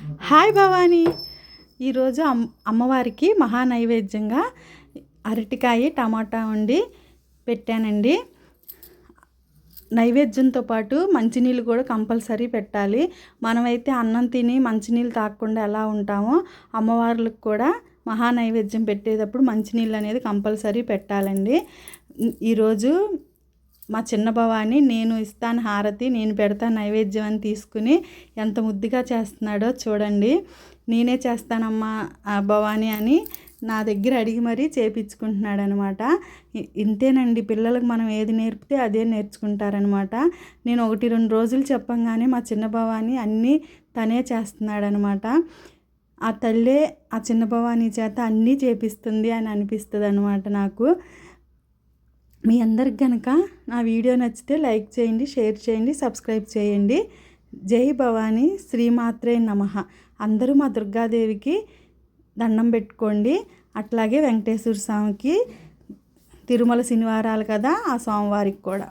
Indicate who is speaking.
Speaker 1: Hi Bhavani. ఈరోజు అమ్మవారికి మహానైవేద్యంగా అరటికాయ టమాటా వండి పెట్టానండి. నైవేద్యంతో పాటు మంచినీళ్ళు కూడా కంపల్సరీ పెట్టాలి. మనమైతే అన్నం తిని మంచినీళ్ళు తాగకుండా ఎలా ఉంటామో అమ్మవార్లకు కూడా మహానైవేద్యం పెట్టేటప్పుడు మంచినీళ్ళు అనేది కంపల్సరీ పెట్టాలండి. ఈరోజు మా చిన్న భవాని నేను ఇస్తాను హారతి, నేను పెడతాను నైవేద్యం అని తీసుకుని ఎంత ముద్దుగా చేస్తున్నాడో చూడండి. నేనే చేస్తానమ్మా భవాని అని నా దగ్గర అడిగి మరీ చేపించుకుంటున్నాడు అనమాట. ఇంతేనండి, పిల్లలకు మనం ఏది నేర్పితే అదే నేర్చుకుంటారనమాట. నేను 1-2 రోజులు చెప్పంగానే మా చిన్న భవాని అన్నీ తనే చేస్తున్నాడనమాట. ఆ తల్లే ఆ చిన్న భవాని చేత అన్నీ చేపిస్తుంది అని అనిపిస్తుంది అనమాట నాకు. మీ అందరికి కనుక నా వీడియో నచ్చితే లైక్ చేయండి, షేర్ చేయండి, సబ్స్క్రైబ్ చేయండి. జై భవానీ, శ్రీమాత్రే నమః. అందరూ మా దుర్గాదేవికి దండం పెట్టుకోండి. అట్లాగే వెంకటేశ్వర స్వామికి తిరుమల శనివారాలు కదా, ఆ సోమవారికి కూడా.